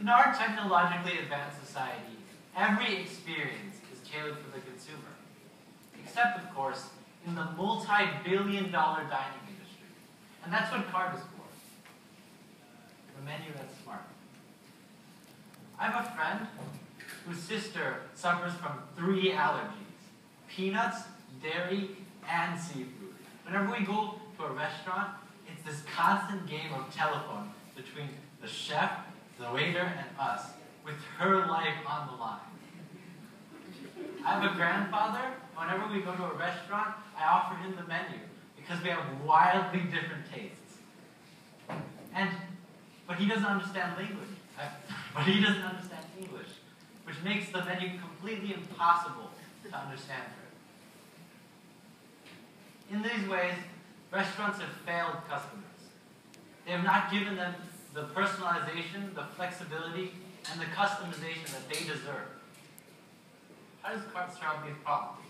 In our technologically advanced society, every experience is tailored for the consumer. Except, of course, in the multi-billion-dollar dining industry. And that's what CART is for. A menu that's smart. I have a friend whose sister suffers from 3 allergies: peanuts, dairy, and seafood. Whenever we go to a restaurant, it's this constant game of telephone between the chef, the waiter, and us, with her life on the line. I have a grandfather. Whenever we go to a restaurant, I offer him the menu because we have wildly different tastes. But he doesn't understand language. But he doesn't understand English, which makes the menu completely impossible to understand for him. In these ways, restaurants have failed customers. They have not given them the personalization, the flexibility, and the customization that they deserve. How does CART solve these problems?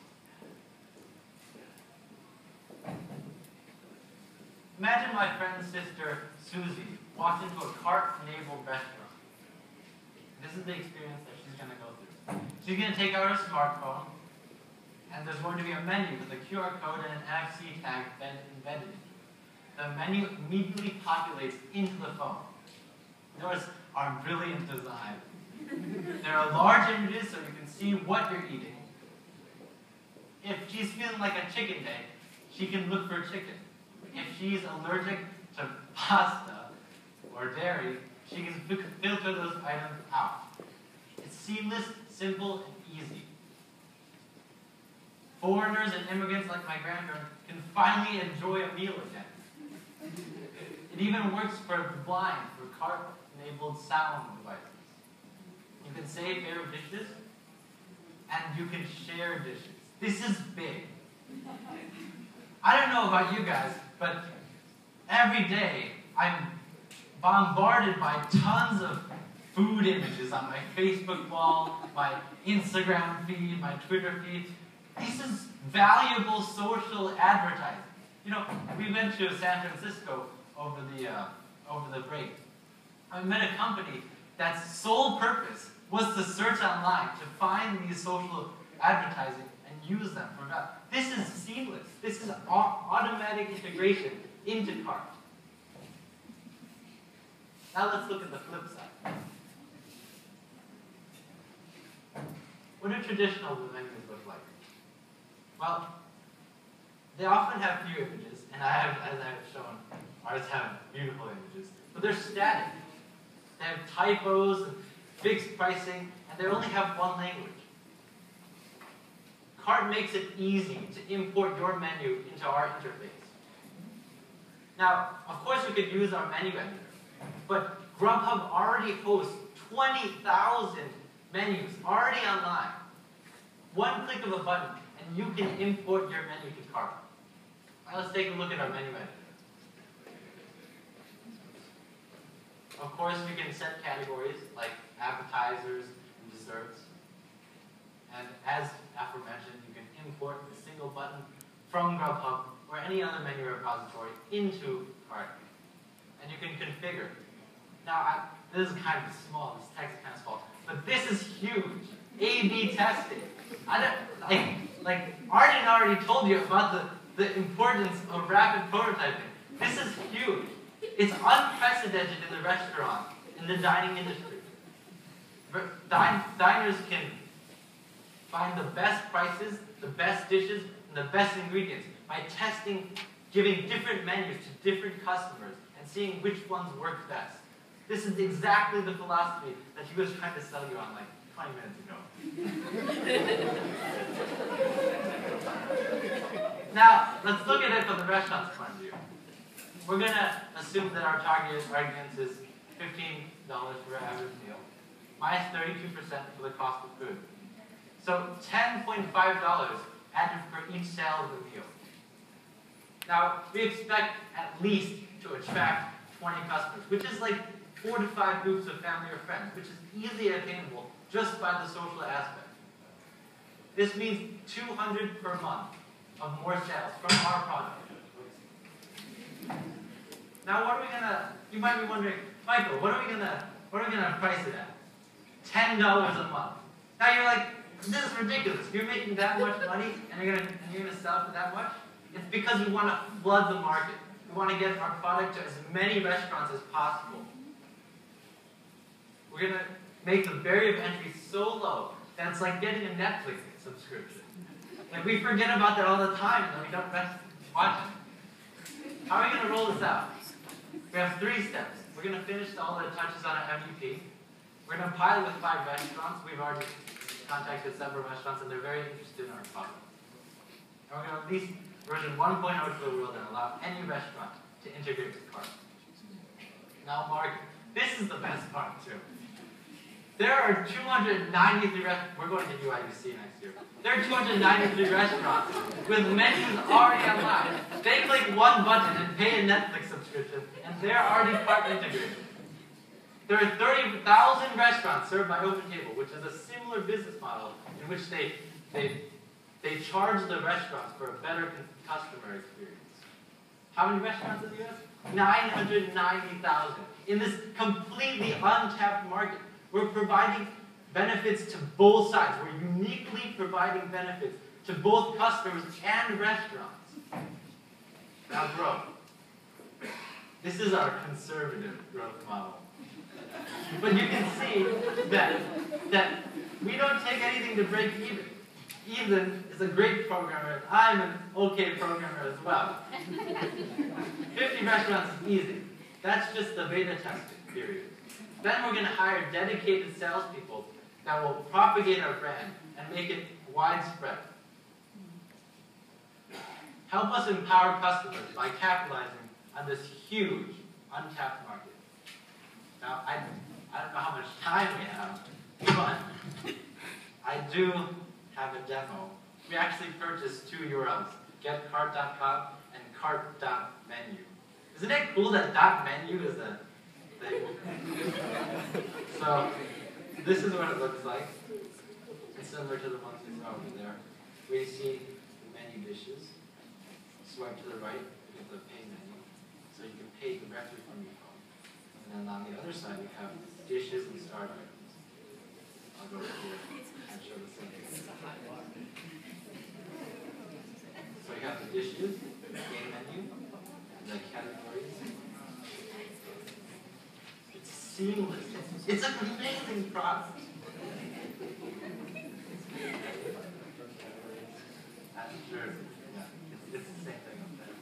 Imagine my friend's sister, Susie, walks into a CART-enabled restaurant. This is the experience that she's going to go through. She's going to take out her smartphone, and there's going to be a menu with a QR code and an NFC tag embedded in it. The menu immediately populates into the phone. Notice our brilliant design. There are large images so you can see what you're eating. If she's feeling like a chicken day, she can look for chicken. If she's allergic to pasta or dairy, she can filter those items out. It's seamless, simple, and easy. Foreigners and immigrants like my grandparents can finally enjoy a meal again. It even works for the blind, for CART-enabled sound devices. You can save favorite dishes, and you can share dishes. This is big. I don't know about you guys, but every day I'm bombarded by tons of food images on my Facebook wall, my Instagram feed, my Twitter feed. This is valuable social advertising. You know, we went to San Francisco over the break. I met a company that's sole purpose was to search online to find these social advertising and use them for value. This is seamless. This is automatic integration into CART. Now let's look at the flip side. What do traditional menus look like? Well, they often have few images, and as I have shown, ours have beautiful images, but they're static. They have typos and fixed pricing, and they only have one language. CART makes it easy to import your menu into our interface. Now, of course, we could use our menu editor, but Grubhub already hosts 20,000 menus already online. One click of a button, and you can import your menu to CART. Now let's take a look at our menu editor. Of course, we can set categories like appetizers and desserts. And as aforementioned, you can import a single button from Grubhub or any other menu repository into CART. And you can configure. Now, this is kind of small, this text is kind of small, but this is huge. A/B testing. Arjun already told you about the importance of rapid prototyping. This is huge. It's unprecedented in the restaurant, in the dining industry. Diners can find the best prices, the best dishes, and the best ingredients by testing, giving different menus to different customers, and seeing which ones work best. This is exactly the philosophy that he was trying to sell you on like 20 minutes ago. Now, let's look at it from the restaurant's point of view. We're going to assume that our target audience is $15 for our average meal, minus 32% for the cost of food. So $10.5 added for each sale of the meal. Now, we expect at least to attract 20 customers, which is like 4 to 5 groups of family or friends, which is easily attainable just by the social aspect. This means 200 per month of more sales from our product. Now, what are we gonna? You might be wondering, Michael, what are What are we going to price it at? $10 a month. Now you're like, this is ridiculous. You're making that much money and you're gonna sell it for that much? It's because we want to flood the market. We want to get our product to as many restaurants as possible. We're going to make the barrier of entry so low that it's like getting a Netflix subscription. Like we forget about that all the time and then we don't watch it. How are we going to roll this out? We have 3 steps. We're going to finish all the touches on our MVP. We're going to pilot with 5 restaurants. We've already contacted several restaurants and they're very interested in our product. And we're going to release version 1.0 to the world and allow any restaurant to integrate with Carp. Now market. This is the best part too. There are 293 restaurants. We're going to UIUC next year. There are 293 restaurants with menus already online. They click one button and pay a Netflix subscription and they're already Carp integrated. There are 30,000 restaurants served by OpenTable, which is a similar business model in which they charge the restaurants for a better customer experience. How many restaurants in the US? 990,000. In this completely untapped market, we're providing benefits to both sides. We're uniquely providing benefits to both customers and restaurants. Now growth. This is our conservative growth model. But you can see that we don't take anything to break even. Ethan is a great programmer, and I'm an okay programmer as well. 50 restaurants is easy. That's just the beta testing period. Then we're going to hire dedicated salespeople that will propagate our brand and make it widespread. Help us empower customers by capitalizing on this huge untapped market. Now, I don't know how much time we have, but I do have a demo. We actually purchased 2 URLs, getcart.com and cart.menu. Isn't it cool that .menu is a thing? So, this is what it looks like. It's similar to the ones we saw over there. We see the menu dishes. Swipe to the right, you get the pay menu. So you can pay directly from your phone. And then on the other side, we have dishes and start items. I'll go over here and show the same thing. So you have the dishes, the game menu, the categories. It's seamless. It's an amazing product. That's true. Yeah, it's the same thing up there.